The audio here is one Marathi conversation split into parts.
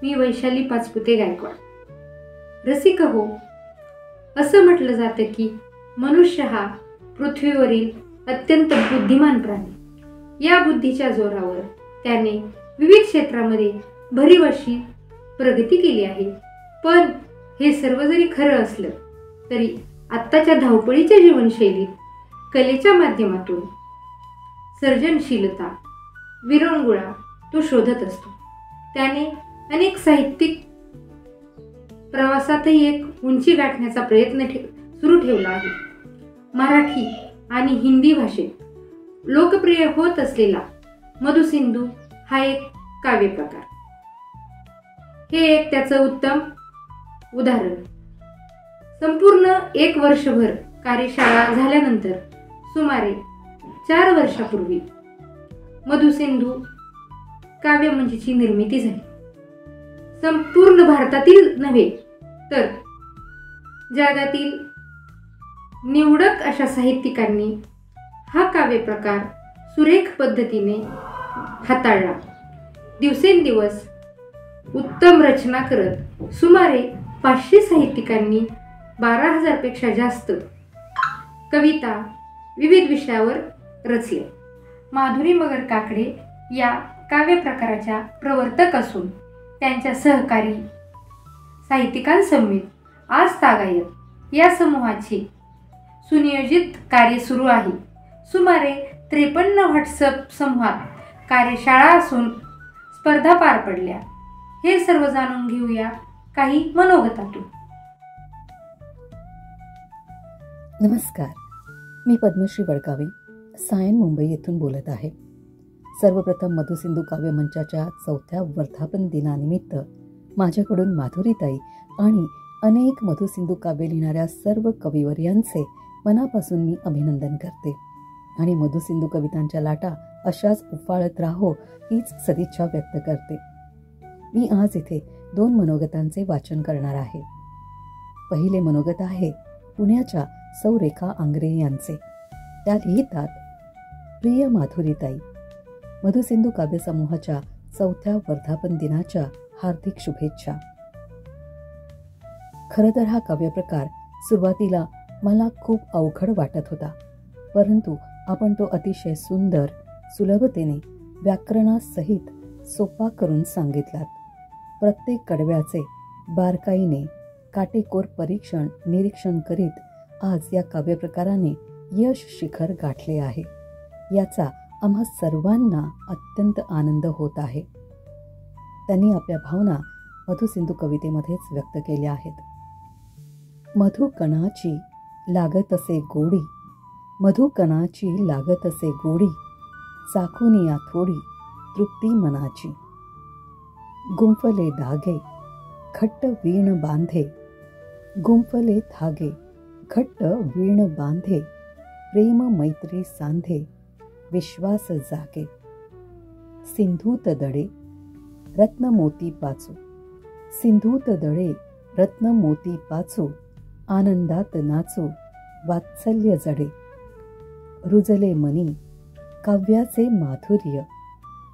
मी वैशाली पाचपुते गायकवाड। रसिक हो, असं म्हटलं जातं की मनुष्य हा पृथ्वीवरील अत्यंत बुद्धिमान प्राणी। या बुद्धीच्या जोरावर त्याने विविध क्षेत्रामध्ये भरीव प्रगती केली आहे। पण हे सर्व जरी खरं असलं तरी आत्ताच्या धावपळीच्या जीवनशैलीत कलेच्या माध्यमातून सर्जनशीलता, विरंगुळा तो शोधत असतो। त्याने अनेक साहित्यिक प्रवासातही एक उंची गाठण्याचा प्रयत्न सुरू ठेवला आहे। मराठी आणि हिंदी भाषेत लोकप्रिय होत असलेला मधुसिंधू हा एक काव्यप्रकार। हे एक त्याचं उत्तम उदाहरण। संपूर्ण एक वर्षभर कार्यशाळा झाल्यानंतर सुमारे 4 वर्षापूर्वी मधुसिंधू काव्यमंचाची निर्मिती झाली। संपूर्ण भारतातील नव्हे तर जगातील निवडक अशा साहित्यिकांनी हा काव्यप्रकार सुरेख पद्धतीने हाताळला। दिवसेंदिवस उत्तम रचना करत सुमारे 500 साहित्यिकांनी 12,000 पेक्षा जास्त कविता विविध विषयावर रचले। माधुरी मगर काकडे या काव्यप्रकाराच्या प्रवर्तक असून त्यांच्या सहकारी साहित्यिकांसमवेत आज तागायत या समूहाचे सुनियोजित कार्य सुरू आहे। सुमारे 53 व्हॉट्सअप समूहात कार्यशाळा असून स्पर्धा पार पडल्या। हे सर्व जाणून घेऊया काही मनोगतातून। नमस्कार, मी पद्मश्री वडगावे सायन मुंबई येथून बोलत आहे। सर्वप्रथम मधुसिंधू काव्यमंचाच्या 4थ्या वर्धापन दिनानिमित्त माझ्याकडून माधुरीताई आणि अनेक मधुसिंधू काव्य लिहिणाऱ्या सर्व कविवर्यांचे मनापासून मी अभिनंदन करते आणि मधुसिंधू कवितांच्या लाटा अशाच उफाळत राहो हीच सदिच्छा व्यक्त करते। मी आज इथे 2 मनोगतांचे वाचन करणार आहे। पहिले मनोगत आहे पुण्याच्या सौ रेखा आंग्रे यांचे। त्या लिहितात, प्रिय माधुरीताई, मधुसिंधू काव्य समूहाच्या 4थ्या वर्धापन दिनाच्या हार्दिक शुभेच्छा। खरं तर हा काव्यप्रकार सुरुवातीला मला खूप अवघड वाटत होता, परंतु आपण तो अतिशय सुंदर सुलभतेने व्याकरणासहित सोपा करून सांगितलात। प्रत्येक कडव्याचे बारकाईने काटेकोर निरीक्षण करीत आज या काव्यप्रकाराने यश शिखर गाठले आहे। याचा आम्हा सर्वांना अत्यंत आनंद होत आहे। त्यांनी आपल्या भावना मधुसिंधू कवितेमध्येच व्यक्त केल्या आहेत। मधुकणाची लागत असे गोडी, मधुकणाची लागत असे गोडी, चाखून या थोडी तृप्ती मनाची। गुंफले धागे घट्ट वीण बांधे, गुंफले धागे घट्ट वीण बांधे, प्रेम मैत्री सांधे विश्वास जागे। सिंधूत दडे रत्न मोती पाचू, सिंधूत दडे रत्न मोती पाचू, आनंदात नाचू वात्सल्य जडे। रुजले मनी काव्याचे माधुर्य,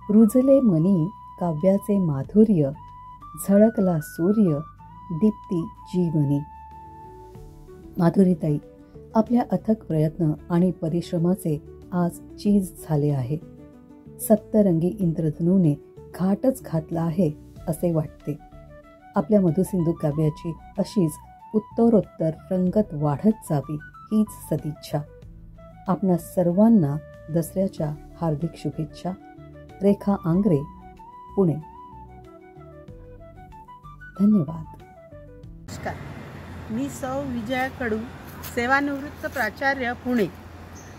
रुजले मनी काव्याचे माधुर्य, झळकला सूर्य दीप्ती जीवनी। माधुरीताई, आपल्या अथक प्रयत्न आणि परिश्रमाचे आज चीज झाले आहे। सप्तरंगी इंद्रधनूने घाटच घातला आहे असे वाटते। आपल्या मधुसिंधू काव्याची अशीच उत्तरोत्तर रंगत वाढत जावी हीच सदिच्छा। आपणा सर्वांना दसऱ्याच्या हार्दिक शुभेच्छा। रेखा आंग्रे, पुणे। धन्यवाद। नमस्कार, मी सौ विजया कडू, सेवानिवृत्त प्राचार्य, पुणे।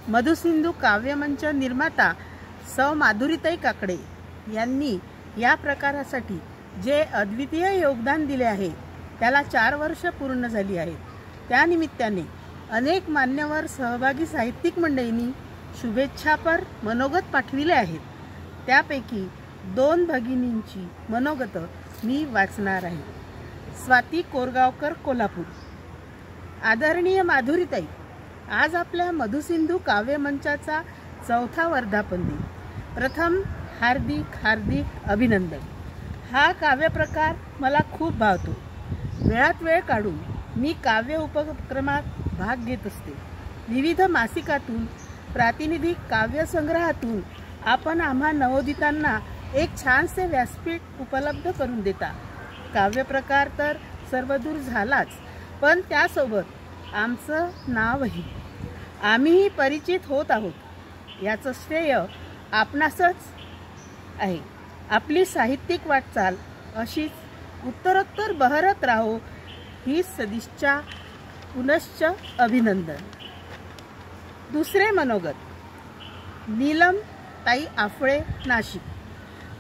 मधुसिंधू काव्यमंच निर्माता सौ माधुरीताई काकडे यांनी या प्रकारासाठी जे अद्वितीय योगदान दिले आहे त्याला 4 वर्ष पूर्ण झाली आहेत। त्यानिमित्ताने अनेक मान्यवर सहभागी साहित्यिक मंडळींनी शुभेच्छापर मनोगत पाठविले आहेत। त्यापैकी 2 भगिनींची मनोगत मी वाचणार आहे। स्वाती कोरगावकर, कोल्हापूर। आदरणीय माधुरीताई, आज आपल्या मधुसिंधू काव्यमंचाचा 4था वर्धापन दिन। प्रथम हार्दिक अभिनंदन। हा काव्यप्रकार मला खूप भावतो. वेळात वेळ काढून मी काव्य उपक्रमात भाग घेत असते. विविध मासिकातून, प्रातिनिधिक काव्यसंग्रहातून आपण आम्हा नवोदितांना एक छानसे व्यासपीठ उपलब्ध करून देता. काव्यप्रकार तर सर्वदूर झालाच, पण त्यासोबत आमचं नावही. आम्हीही परिचित होत आहोत. याचं श्रेय आपणासच आहे. आपली साहित्यिक वाटचाल अशीच उत्तरोत्तर बहरत राहो ही सदिच्छा. पुनश्च अभिनंदन. दुसरे मनोगत. नीलम ताई आफळे, नाशिक.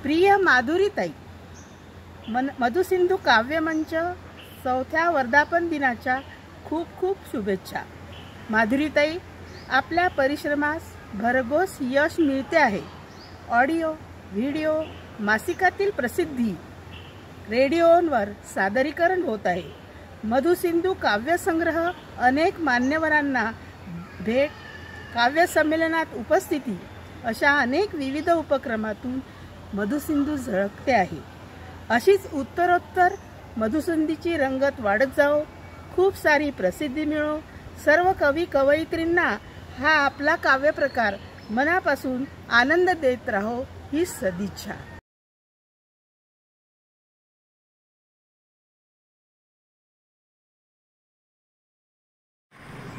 प्रिय माधुरीताई, मधुसिंधू काव्यमंच 4थ्या वर्धापन दिनाच्या खूप खूप शुभेच्छा. माधुरीताई, आपल्या परिश्रमास भरघोस यश मिळते आहे. ऑडिओ, व्हिडिओ, मासिकातील प्रसिद्धी, रेडिओवर सादरीकरण होत आहे. मधुसिंधू काव्यसंग्रह, अनेक मान्यवरांना भेट, काव्यसंमेलनात उपस्थिती अशा अनेक विविध उपक्रमातून मधुसिंधू झळकते आहे. अशीच उत्तरोत्तर मधुसिंधूची रंगत वाढत जाओ, खूप सारी प्रसिद्धी मिळो. सर्व कवी कवयित्रींना हा आपला काव्यप्रकार मनापासून आनंद देत राहो ही सदिच्छा.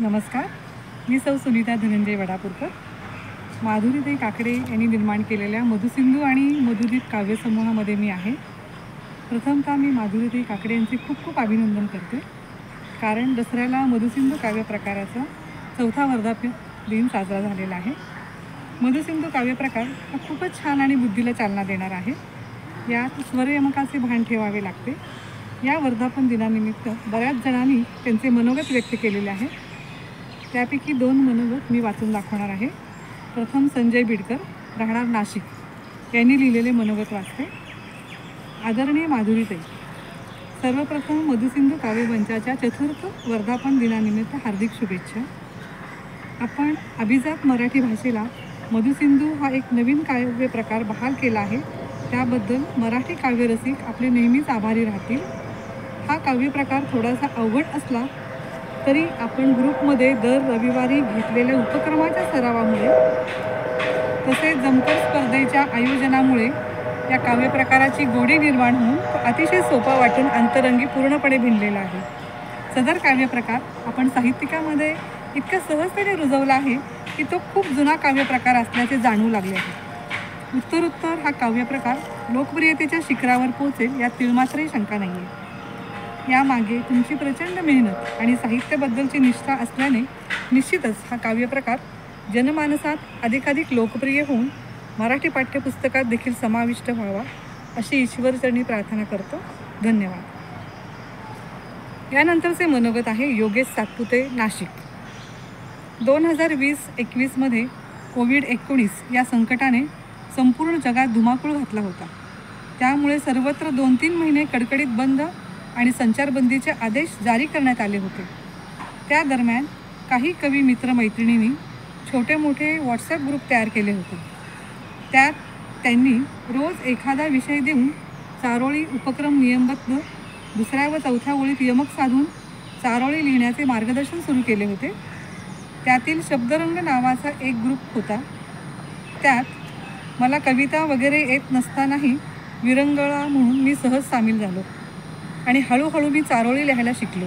नमस्कार, मी सौ सुनीता धनंजय वडापूरकर. माधुरीताई काकडे यांनी निर्माण केलेल्या मधुसिंधू आणि मधुदीप काव्यसमूहामध्ये मी आहे. प्रथमतः मी माधुरीताई काकडे यांचे खूप खूप अभिनंदन करते, कारण दसऱ्याला मधुसिंधू काव्यप्रकाराचा 4था वर्धापन दिन साजरा झालेला आहे. मधुसिंधू काव्यप्रकार हा खूपच छान आणि बुद्धीला चालना देणार आहे. यात स्वरयमकाचे भान ठेवावे लागते. या वर्धापन दिनानिमित्त बऱ्याच जणांनी त्यांचे मनोगत व्यक्त केलेले आहे. त्यापैकी 2 मनोगत मी वाचून दाखवणार आहे. प्रथम संजय बिडकर, राहणार नाशिक, यांनी लिहिलेले मनोगत वाचते. आदरणीय माधुरीताई, सर्वप्रथम मधुसिंधू काव्यमंचाच्या 4th वर्धापन दिनानिमित्त हार्दिक शुभेच्छा. आपण अभिजात मराठी भाषेला मधुसिंधू हा एक नवीन काव्यप्रकार बहाल केला आहे. त्याबद्दल मराठी काव्यरसिक आपले नेहमीच आभारी राहतील. हा काव्यप्रकार थोडासा अवघड असला तरी आपण ग्रुपमध्ये दर रविवारी घेतलेल्या उपक्रमाच्या सरावामुळे तसेच जमकर स्पर्धेच्या आयोजनामुळे या काव्यप्रकाराची गोडी निर्माण होऊन अतिशय सोपा वाटून अंतरंगी पूर्णपणे भिनलेला आहे. सदर काव्यप्रकार आपण साहित्यिकामध्ये इतक्या सहजतेने रुजवला आहे की तो खूप जुना काव्यप्रकार असल्याचे जाणवू लागले आहे. उत्तरोत्तर हा काव्यप्रकार लोकप्रियतेच्या शिखरावर पोहोचेल यात तिळमात्रही शंका नाही आहे. यामागे तुमची प्रचंड मेहनत आणि साहित्याबद्दलची निष्ठा असल्याने निश्चितच हा काव्यप्रकार जनमानसात अधिकाधिक लोकप्रिय होऊन मराठी पाठ्यपुस्तकात देखील समाविष्ट व्हावा अशी ईश्वरचरणी प्रार्थना करतो. धन्यवाद. यानंतरचे मनोगत आहे योगेश सातपुते, नाशिक. 2020-21 कोविड-19 या संकटाने संपूर्ण जगात धुमाकूळ घातला होता. त्यामुळे सर्वत्र 2-3 महिने कडकडीत बंद आणि संचारबंदीचे आदेश जारी करण्यात आले होते. त्या दरम्यान काही कवी मित्रमैत्रिणींनी छोटे मोठे व्हॉट्सॲप ग्रुप तयार केले होते. त्यात त्यांनी रोज एखादा विषय देऊन चारोळी उपक्रम नियमबद्ध 2ऱ्या व 4थ्या ओळीत यमक साधून चारोळी लिहिण्याचे मार्गदर्शन सुरू केले होते. त्यातील शब्दरंग नावाचा एक ग्रुप होता. त्यात मला कविता वगैरे येत नसतानाही विरंगळा म्हणून मी सहज सामील झालो आणि हळूहळू मी चारोळी लिहायला शिकलो.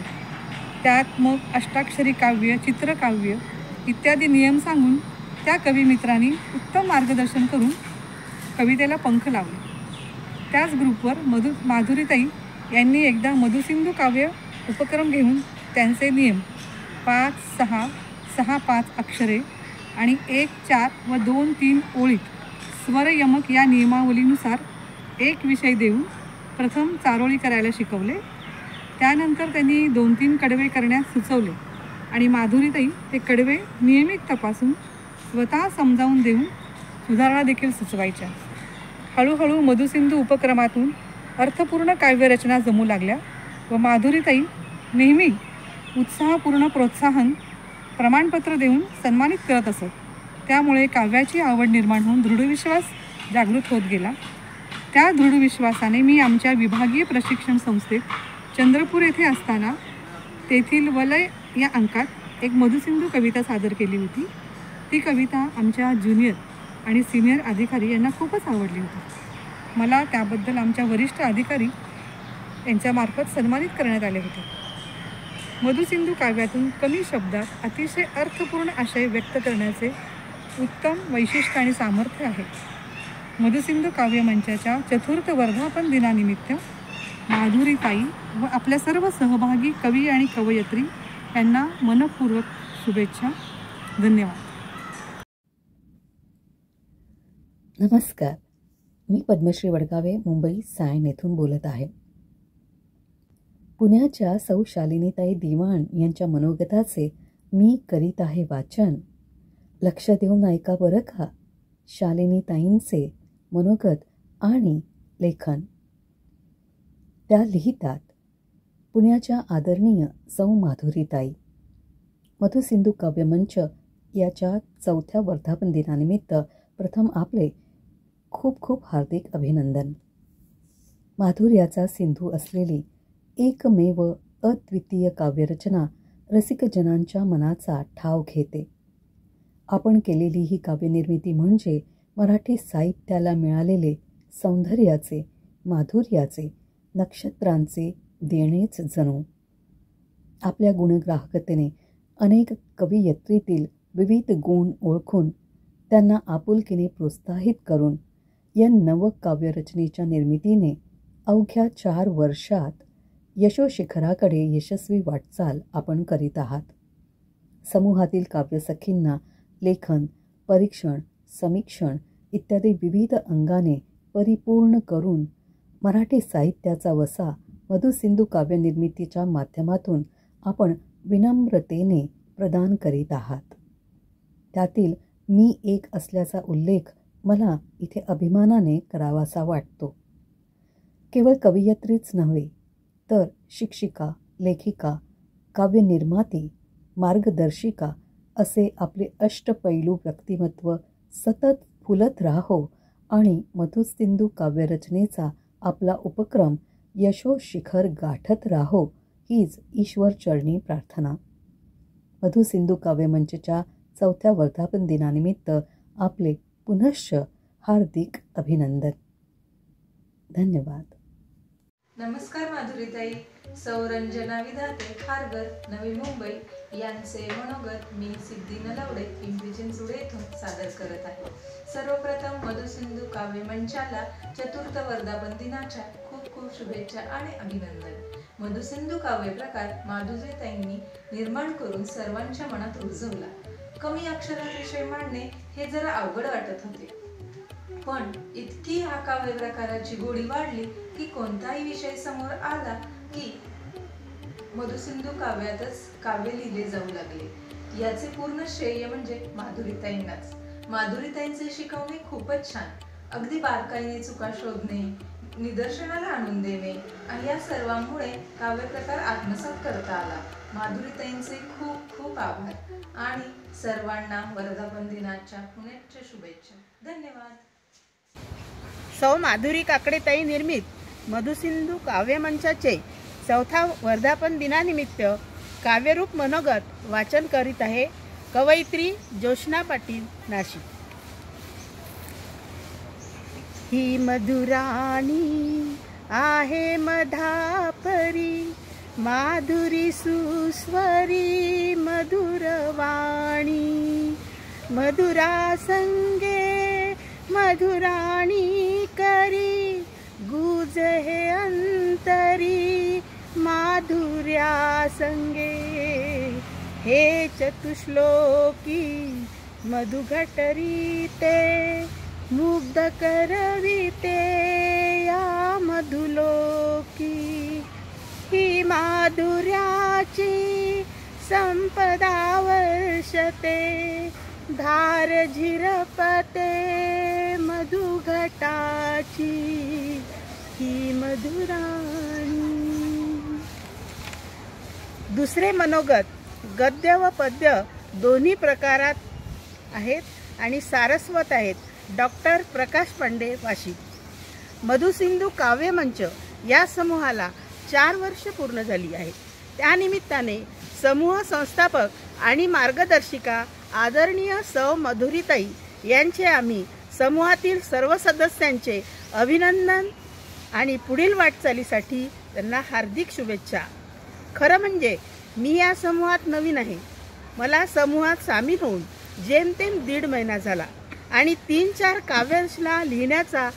त्यात मग अष्टाक्षरी काव्य, चित्रकाव्य इत्यादी नियम सांगून त्या कविमित्रांनी उत्तम मार्गदर्शन करून कवितेला पंख लावले. त्याच ग्रुपवर माधुरीताई यांनी एकदा मधुसिंधू काव्य उपक्रम घेऊन त्यांचे नियम 5-6, 6-5 अक्षरे आणि 1-4 व 2-3 ओळीत स्वरयमक या नियमावलीनुसार एक विषय देऊन प्रथम चारोळी करायला शिकवले. त्यानंतर त्यांनी 2-3 कडवे करण्यास सुचवले आणि माधुरीताई ते कडवे नियमित तपासून स्वतः समजावून देऊन सुधारणा देखील सुचवायच्या. हळूहळू मधुसिंधू उपक्रमातून अर्थपूर्ण काव्यरचना जमू लागल्या व माधुरीताई नेहमी उत्साहपूर्ण प्रोत्साहन प्रमाणपत्र देऊन सन्मानित करत असत. त्यामुळे काव्याची आवड निर्माण होऊन दृढविश्वास जागृत होत गेला. त्या दृढ विश्वासाने मी आमच्या विभागीय प्रशिक्षण संस्थेत चंद्रपूर येथे असताना तेथील वलय या अंकात एक मधुसिंधू कविता सादर केली होती. ती कविता आमच्या ज्युनियर आणि सिनियर अधिकारी यांना खूपच आवडली होती. मला त्याबद्दल आमच्या वरिष्ठ अधिकारी यांच्यामार्फत सन्मानित करण्यात आले होते. मधुसिंधू काव्यातून कमी शब्दात अतिशय अर्थपूर्ण आशय व्यक्त करण्याचे उत्तम वैशिष्ट्य आणि सामर्थ्य आहे. मधुसिंधू काव्य मंचाच्या चतुर्थ वर्धापन दिनानिमित्त माधुरीताई व आपल्या सर्व सहभागी कवी आणि कवयित्री यांना मनपूर्वक शुभेच्छा. धन्यवाद. नमस्कार, मी पद्मश्री वडगावे मुंबई सायन येथून बोलत आहे. पुण्याच्या सौ शालिनीताई दिवाण यांच्या मनोगताचे मी करीत आहे वाचन. लक्ष देऊन ऐका बरं का. शालिनीताईंचे मनोगत आणि लेखन. त्या लिहितात, पुण्याच्या आदरणीय सौ माधुरीताई, मधुसिंधू काव्यमंच याच्या 4थ्या वर्धापन दिनानिमित्त प्रथम आपले खूप खूप हार्दिक अभिनंदन. माधुर्याचा सिंधू असलेली एकमेव अद्वितीय काव्यरचना रसिकजनांच्या मनाचा ठाव घेते. आपण केलेली ही काव्यनिर्मिती म्हणजे मराठी साहित्याला मिळालेले सौंदर्याचे, माधुर्याचे, नक्षत्रांचे देणेच जणू. आपल्या गुणग्राहकतेने अनेक कवयित्रीतील विविध गुण ओळखून त्यांना आपुलकीने प्रोत्साहित करून या नवकाव्यरचनेच्या निर्मितीने अवघ्या 4 वर्षात यशोशिखराकडे यशस्वी वाटचाल आपण करीत आहात. समूहातील काव्यसखींना लेखन, परीक्षण, समीक्षण इत्यादी विविध अंगाने परिपूर्ण करून मराठी साहित्याचा वसा मधुसिंधू काव्यनिर्मितीच्या माध्यमातून आपण विनम्रतेने प्रदान करीत आहात. त्यातील मी एक असल्याचा उल्लेख मला इथे अभिमानाने करावासा वाटतो. केवळ कवयित्रीच नव्हे तर शिक्षिका, लेखिका, काव्यनिर्माती, मार्गदर्शिका असे आपले अष्टपैलू व्यक्तिमत्व सतत फुलत राहो आणि मधुसिंधू काव्यरचनेचा आपला उपक्रम यशोशिखर गाठत राहो हीच ईश्वरचरणी प्रार्थना. मधुसिंधू काव्यमंचच्या 4थ्या वर्धापन दिनानिमित्त आपले पुनश्च हार्दिक अभिनंदन. धन्यवाद. नमस्कार माधुरीताई. सौरंजना विधाते खारघर, नवी मुंबई यांचे मनोगत मी सिद्धी नलावडे, पिंपरी चिंचवड येथून सादर करत आहे. सर्वप्रथम मधुसिंधू काव्य मंचाला चतुर्थ वर्धापन दिनाच्या खूप खूप शुभेच्छा आणि अभिनंदन. मधुसिंधू काव्य प्रकार माधुरीताईंनी निर्माण करून सर्वांच्या मनात रुजवला. कमी अक्षरात विषय मांडणे हे जरा अवघड वाटत होते, पण इतकी हा काव्य प्रकाराची गोडी वाढली की कोणताही विषय समोर आला की मधुसिंधू काव्यातच काव्य लिहिले जाऊ लागले. याचे पूर्ण श्रेय म्हणजे माधुरीताईंनाच. माधुरीताईंचे शिकवणे खूपच छान. अगदी बारकाईने चुका शोधणे, निदर्शनाला आणून देणे आणि या सर्वांमुळे काव्य प्रकार आत्मसात करता आला. माधुरीताईंचे खूप खूप आभार आणि सर्वांना वर्धापन दिनाच्या पुनश्च शुभेच्छा. धन्यवाद. सौ माधुरी काकडेताई निर्मित मधुसिंधू काव्यमंचाचे 4था वर्धापन दिनानिमित्त काव्यरूप मनोगत वाचन करीत आहे कवयित्री ज्योत्स्ना पाटील, नाशिक. ही मधुराणी आहे मधापरी, माधुरी सुस्वरी मधुरवाणी, मधुरा संगे मधुराणी करी, गुज हे अंतरी माधुर्या संगे. हे चतुश्लोकी मधुघटरी ते, मुग्ध करविते या मधुलोकी. ही माधुर्याची संपदा वर्षते, धार झिरपते मधुघटाची ही मधुराणी. दुसरे मनोगत गद्य व पद्य दोन्ही प्रकारात आहेत आणि सारस्वत आहेत. डॉक्टर प्रकाश पांडे, वाशी. मधुसिंधू काव्यमंच या समूहाला 4 वर्ष पूर्ण झाली आहेत. त्यानिमित्ताने समूह संस्थापक आणि मार्गदर्शिका आदरणीय सौ मधुरीताई यांचे आम्ही समूहातील सर्व सदस्यांचे अभिनंदन आणि पुढील वाटचालीसाठी त्यांना हार्दिक शुभेच्छा. खरं म्हणजे मी या समूहात नवीन आहे. मला समूहात सामील होऊन जेमतेम 1.5 महिना झाला आणि 3-4 काव्यरचना लिहिण्याचा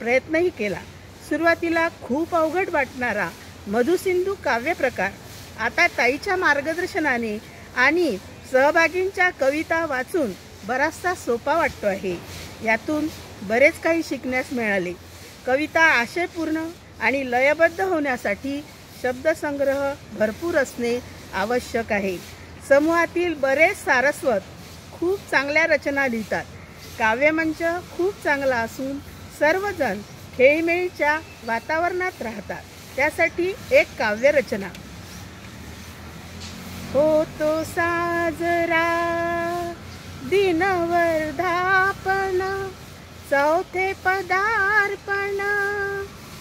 प्रयत्नही केला. सुरुवातीला खूप अवघड वाटणारा मधुसिंधू काव्यप्रकार आता ताईच्या मार्गदर्शनाने आणि सहभागींच्या कविता वाचून बराचसा सोपा वाटतो आहे. यातून बरेच काही शिकण्यास मिळाले. कविता आशयपूर्ण आणि लयबद्ध होण्यासाठी शब्दसंग्रह भरपूर असणे आवश्यक आहे. समूहातील बरेच सारस्वत खूप चांगल्या रचना लिहितात. काव्यमंच खूप चांगला असून सर्वजण खेळीमेळीच्या वातावरणात राहतात. त्यासाठी एक काव्यरचना. होतो साजरा दिन वर्धापन, चौथे पदार्पण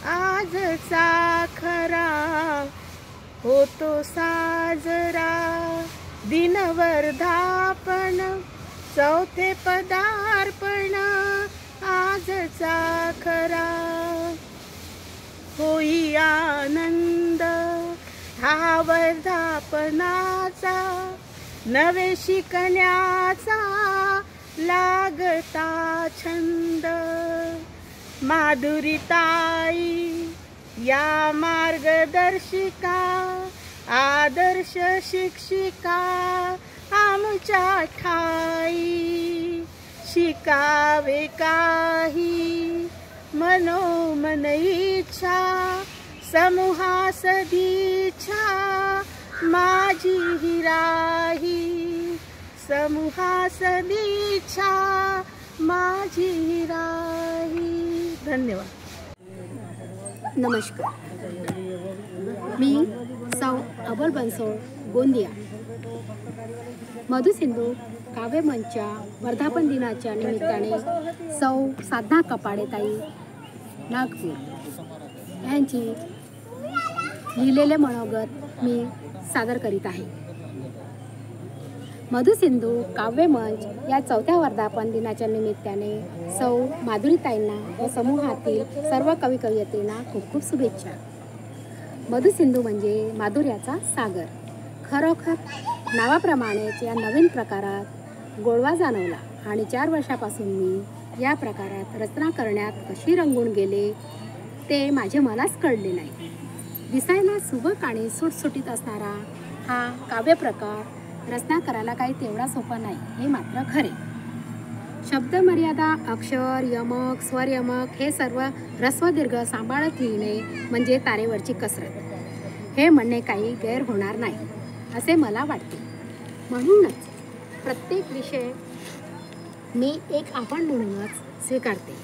आजचा खरा. होतो साजरा दिन वर्धापन, चौथे पदार्पण आजचा खरा. होई आनंद हा वर्धापनाचा, नवे शिकण्याचा लागता छंद. माधुरीताई या मार्गदर्शिका, आदर्श शिक्षिका आमच्या ठाई. शिकावे काही मनोमन इच्छा, समूहा सदिच्छा माझी ही राही. समूहा सदिच्छा माझी ही राही. धन्यवाद. नमस्कार, मी सौ अबोल बनसोड, गोंदिया. मधुसिंधू काव्यमंचच्या वर्धापन दिनाच्या निमित्ताने सौ साधना कपाडेताई नागपूर यांची लिहिलेले मनोगत मी सादर करीत आहे. मधुसिंधू काव्यमंच या 4थ्या वर्धापन दिनाच्या निमित्ताने सौ माधुरीताईंना व समूहातील सर्व कवी कवयित्रींना खूप खूप शुभेच्छा. मधुसिंधू म्हणजे माधुर्याचा सागर. खरोखर नावाप्रमाणेच या नवीन प्रकारात गोडवा जाणवला आणि 4 वर्षापासून मी या प्रकारात रचना करण्यात कशी रंगून गेले ते माझे मलाच कळले नाही. दिसायला सुबक आणि सुटसुटीत असणारा हा काव्यप्रकार रचना करायला काही तेवढा सोपा नाही हे मात्र खरे. शब्दमर्यादा, अक्षर, यमक, स्वरयमक हे सर्व ऱ्हस्व दीर्घ सांभाळत लिहिणे म्हणजे तारेवरची कसरत. हे म्हणणे काही गैर होणार नाही असे मला वाटते. म्हणूनच प्रत्येक विषय मी एक आव्हान म्हणूनच स्वीकारते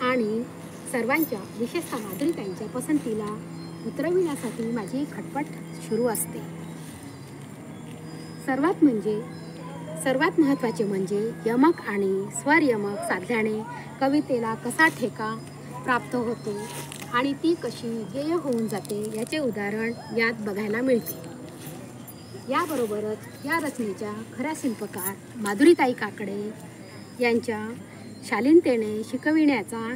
आणि सर्वांच्या, विशेषतः माधुरीताईंच्या पसंतीला उतरविण्यासाठी माझी खटपट सुरू असते. सर्वात महत्त्वाचे म्हणजे यमक आणि स्वरयमक साधल्याने कवितेला कसा ठेका प्राप्त होतो आणि ती कशी गेय होऊन जाते याचे उदाहरण यात बघायला मिळते. याबरोबरच या रचनेच्या खऱ्या शिल्पकार माधुरीताई काकडे यांच्या शालीनतेने शिकविण्याचा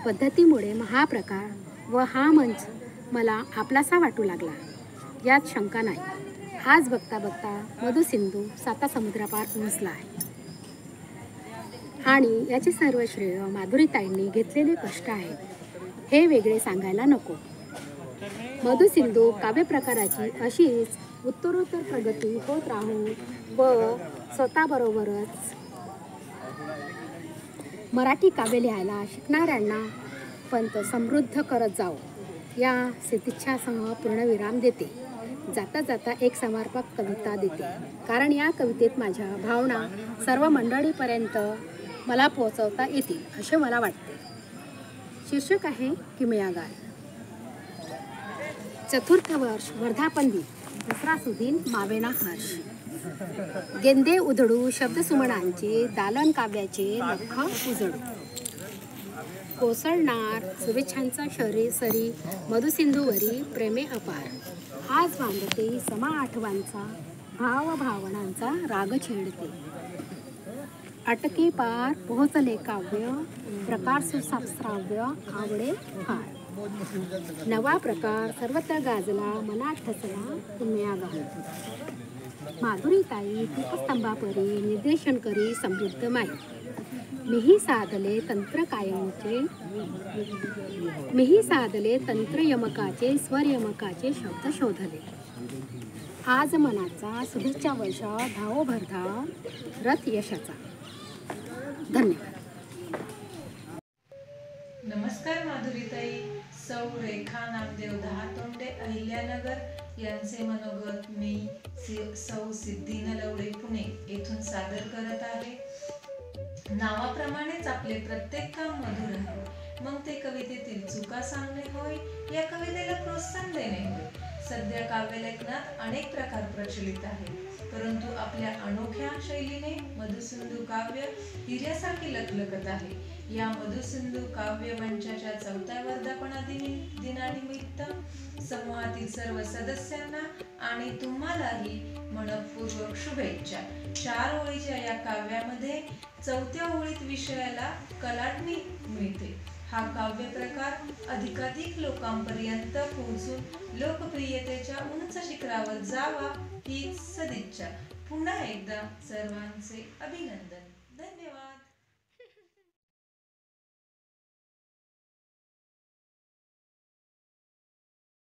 पद्धतीमुळे हा प्रकार व हा मंच मला आपलासा वाटू लागला यात शंका नाही. आज बघता बघता मधुसिंधू 7 समुद्रापार पोहोचला आहे आणि याचे सर्व श्रेय माधुरीताईंनी घेतलेले कष्ट आहेत हे वेगळे सांगायला नको. मधुसिंधू काव्यप्रकाराची अशीच उत्तरोत्तर प्रगती होत राहू व स्वतःबरोबरच मराठी काव्य लिहायला शिकणाऱ्यांना पंत समृद्ध करत जावो या सदिच्छासह पूर्णविराम देते. जाता जाता एक समर्पक कविता देते, कारण या कवितेत माझ्या भावना सर्व मंडळीपर्यंत मला पोहोचवता येतील असे मला वाटते. शीर्षक आहे किमयागार. 4th वर्ष वर्धापन दिन, दसरा सुदीन मावेना हर्ष. गेंदे उधळू शब्दसुमनांचे, दालन काव्याचे नख उजळू. कोसळणार शुभेच्छांचा सरी मधुसिंधूवरी प्रेमे अपार. आज बांधते समा आठवांचा भावभावनांचा राग छेडते. अटके पार पोहोचले काव्य प्रकार सुसास्त्राव्य आवडे फार. नवा प्रकार सर्वत्र गाजला मनात ठसला पुण्या गावी. माधुरीताई दीपस्तंभापरी निर्देशन करी समृद्ध माई. मीही साधले तंत्र यमकाचे स्वर यमकाचे शब्द शोधले. आज मनाचा शुभेच्छा वर्षा धावो भरधाव रथ यशाचा. धन्यवाद. नमस्कार माधुरीताई. सौ रेखा नामदेव दहातोंडे अहिल्यानगर यांचे मनोगत मी सौ सिद्धी नलवडे पुणे येथून सादर करत आहे. नावाप्रमाणेच आपले प्रत्येक काम मधुर आहे. मग ते कवितेतील चुका सांगणे होय या कवितेला प्रोत्साहन देणे होय. सध्या काव्यलेखनात अनेक प्रकार प्रचलित आहेत, परंतु आपल्या अनोख्या शैलीने मधुसिंधू काव्य हिऱ्यासारखे लखलखत आहे. या मधुसिंधू काव्य मंचाच्या 4थ्या वर्धापन दिनानिमित्त समूहातील सर्व सदस्यांना आणि तुम्हालाही मनपूर्वक शुभेच्छा. 4 ओळीच्या या काव्यामध्ये 4थ्या ओळीत विषयाला कलाटणी मिळते. हा काव्य प्रकार अधिकाधिक लोकांपर्यंत पोहोचून लोकप्रियतेच्या उंच शिखरावर जावा हीच सदिच्छा. पुन्हा एकदा सर्वांचे अभिनंदन.